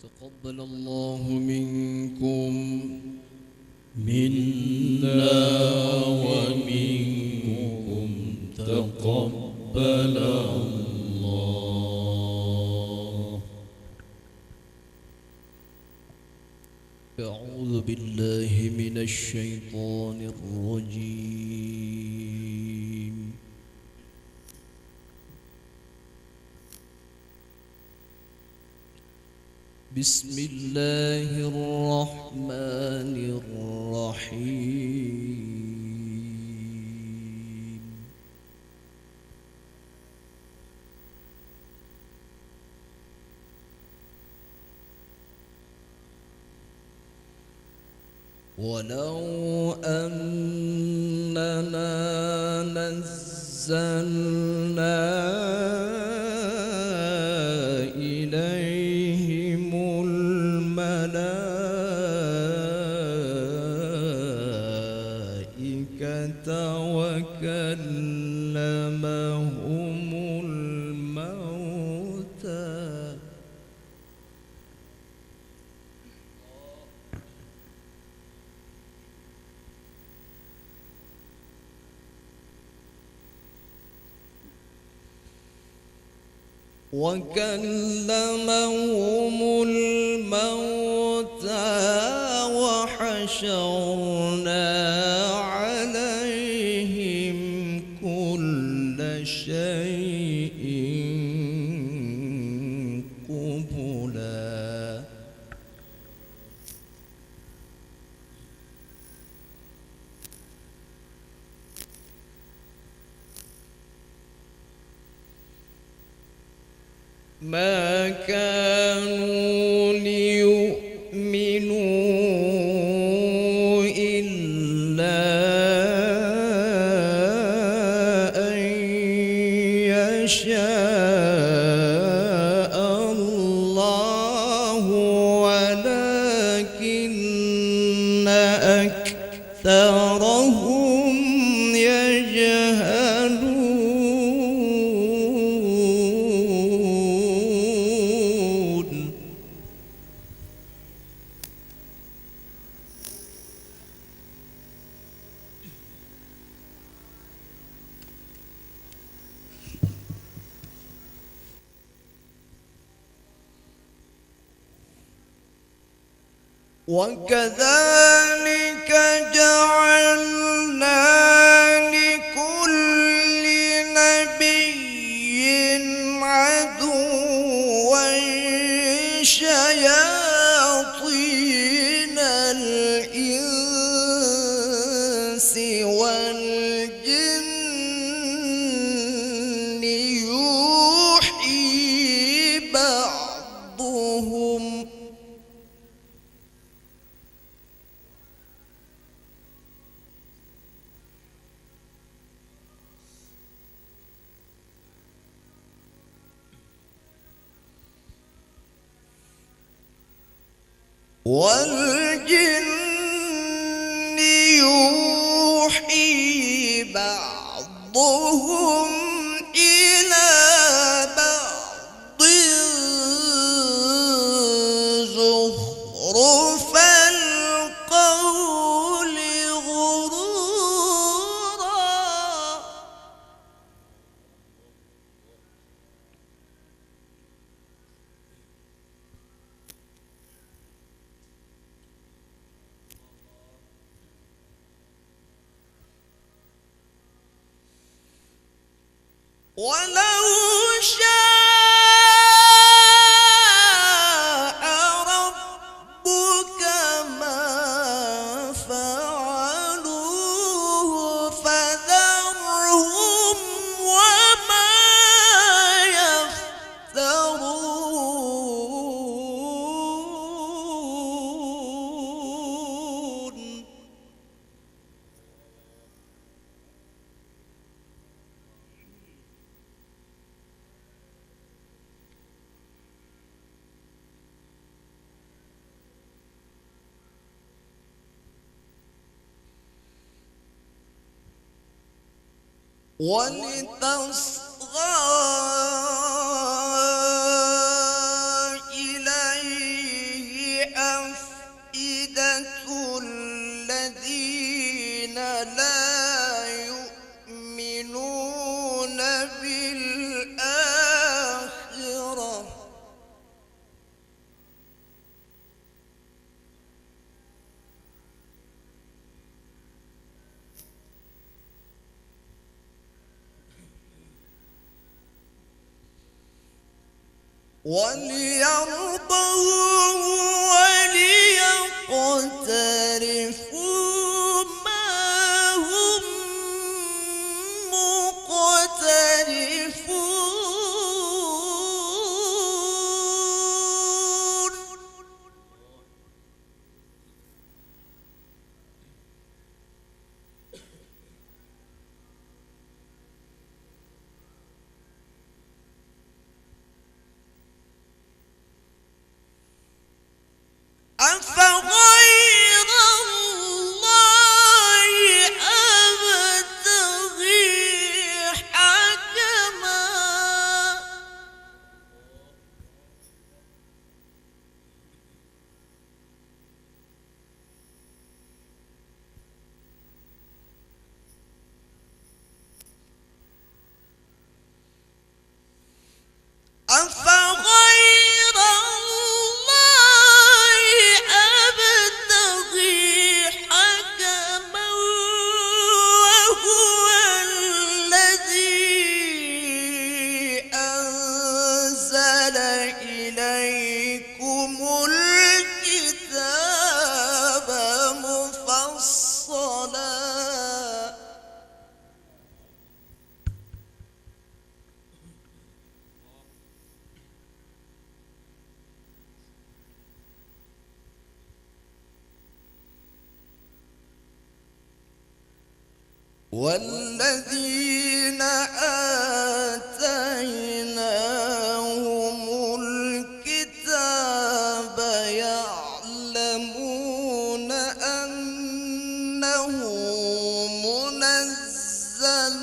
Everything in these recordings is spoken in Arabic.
تقبل الله منكم منا ومنكم تقبل الله. أعوذ بالله من الشيطان الرجيم. بسم الله الرحمن الرحيم. ولو أننا نزلنا إليهم الملائكة وكلمهم الموتى وحشرنا عليهم كل شيء قبلا. ما كانوا ليؤمنوا إلا أن يشاء الله ولكن أكثرهم يجهلون. وكذلك جعلنا لكل نبي عدوا شياطين الإنس والجن يوحي بعضهم والجن يوحي بعضهم إلى بعض زخرف القول غرورا. ولو شاء ربك ما فعلوه فذرهم وما يفترون. ولتصغى إليه لا يؤمنون بالآخرة وليرضوه وليقترفوا ما هم مقترفون أفغير الله أبتغي حكما أفغير الله أبتغي حكما وهو الذي أنزل إليكم الكتاب مفصلا والذين آتيناهم الكتاب يعلمون أنه منزل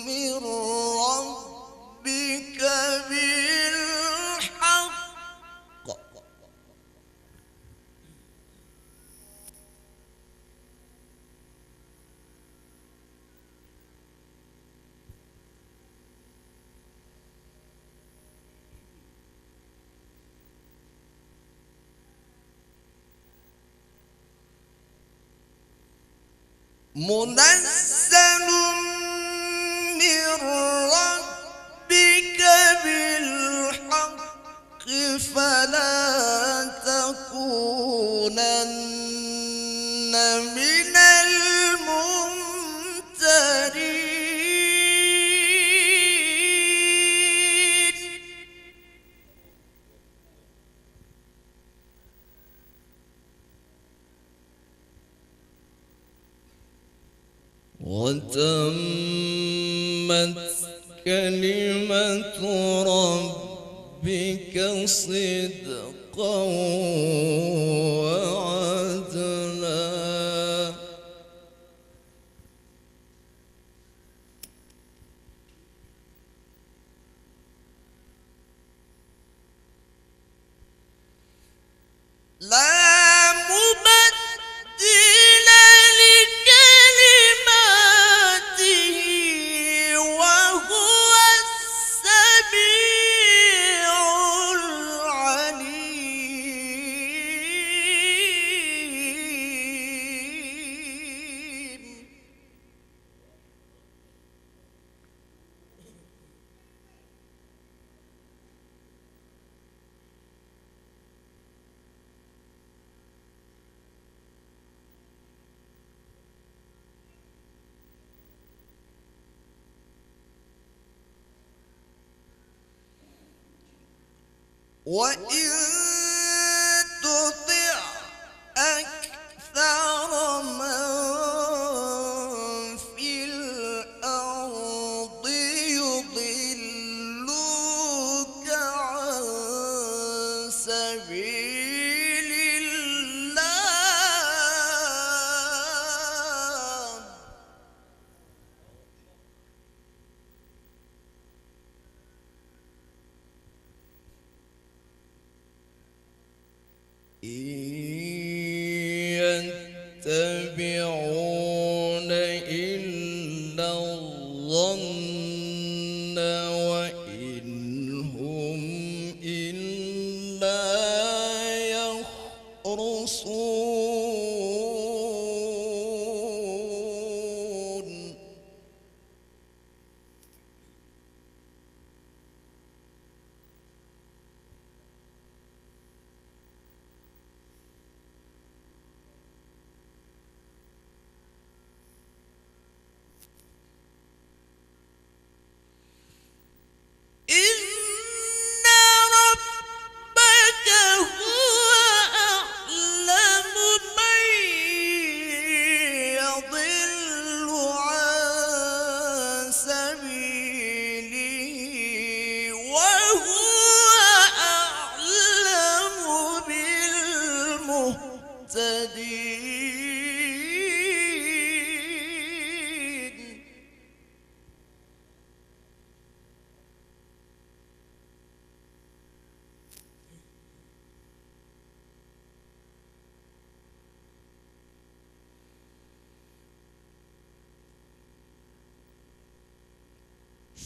من ربك بالحق منزل من ربك بالحق فلا تكونن من الممترين وتمت كلمة ربك صدقا وعدلا لا مبدل لكلماته وهو السميع العليم وإن تطع أكثر من في الأرض يضلوك عن سبيل الله إن يتبعون إلا الظن وإن هم إلا يخرصون إن ربك هو أعلم من يضل عن سبيله وهو أعلم بالمهتدين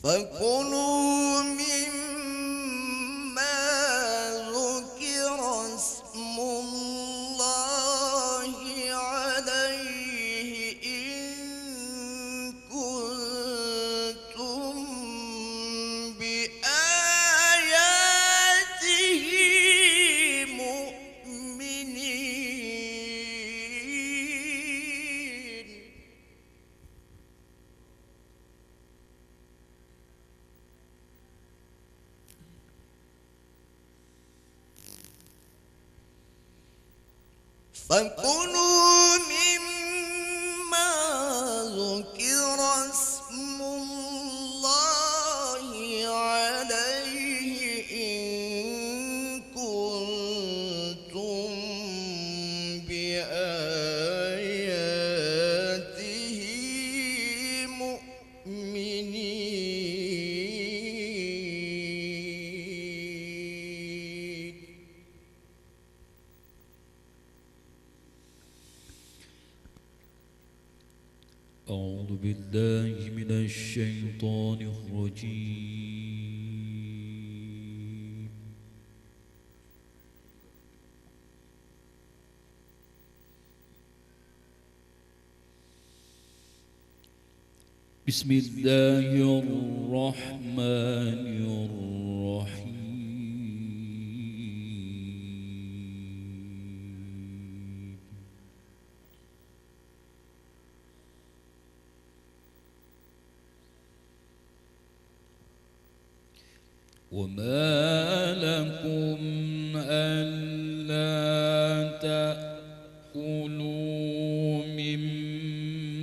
فكلوا مما ذكر اسم الله عليه إن كنتم بآياته مؤمنين فكلوا مما ذكر اسم الله عليه إن كنتم بآياته مؤمنين أعوذ بالله من الشيطان الرجيم. بسم الله الرحمن الرحيم. وما لكم ألا تأكلوا مما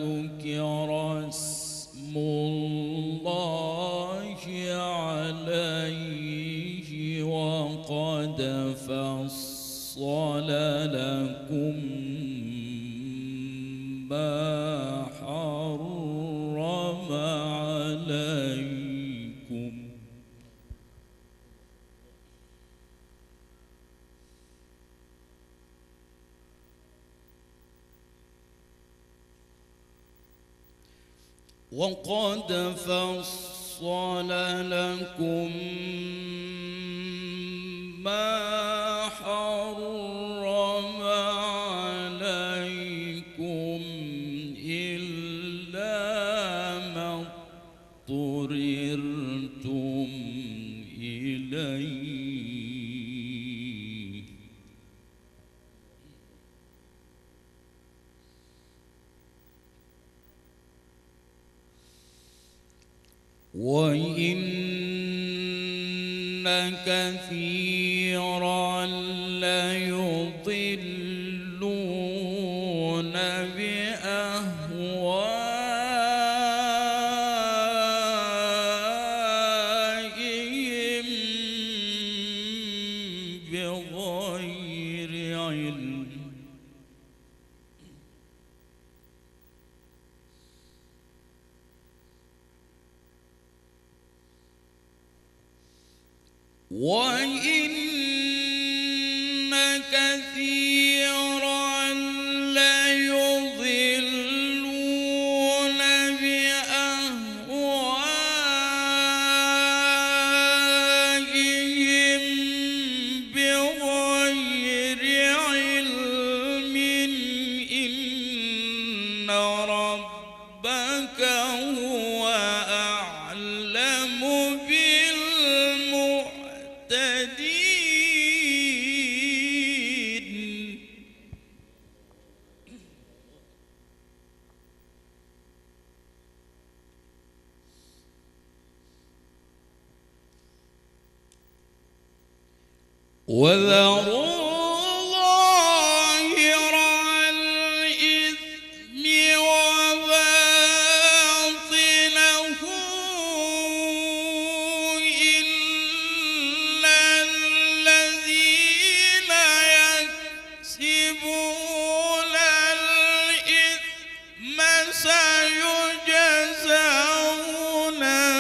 ذكر اسم الله عليه وقد فصل لكم ما حرم عليكم وقد فصل لكم ما حرم عليكم إلا ما اضطررتم إليه وإن كثيرا ليضلون بأهوائهم بغير علم وإن كثيرا وذروا ظاهر الإثم وباطنه إن الذين يكسبون الإثم سيجزون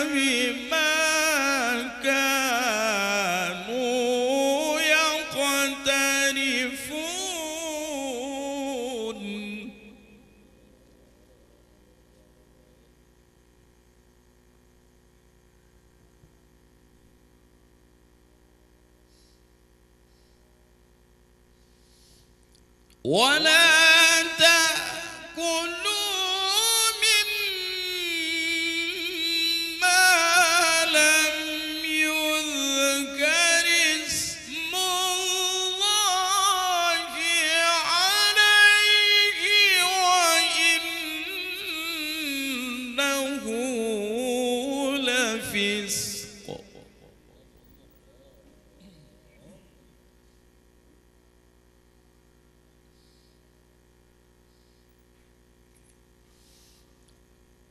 بما كانوا يقترفون ولا تأكلوا مما لم يذكر اسم الله عليه وإنه لفسق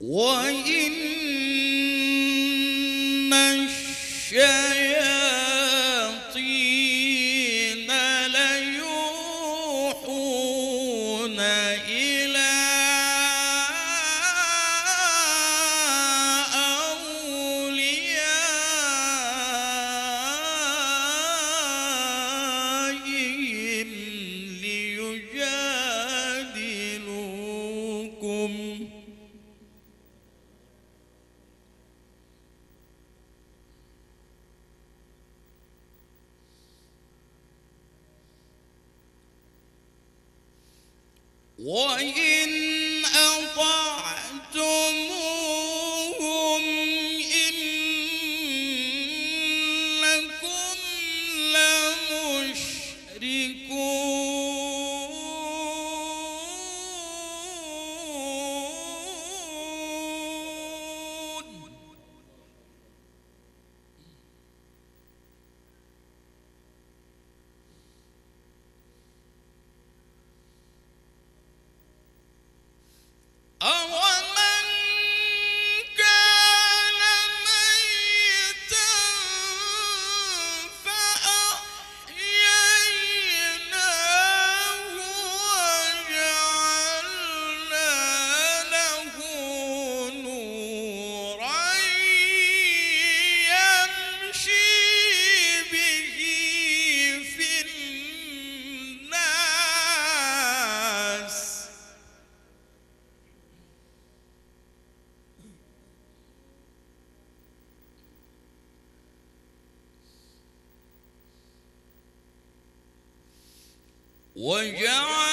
وإن الشياطين ليوحون إلى أوليائهم ليجادلوكم وإن أطعتموهم إنكم لمشركون أَوَمَنْ كَانَ مَيْتًا فَأَحْيَيْنَاهُ وَجَعَلْنَا لَهُ نُورًا يَمْشِي بِهِ فِي النَّاسِ وجعل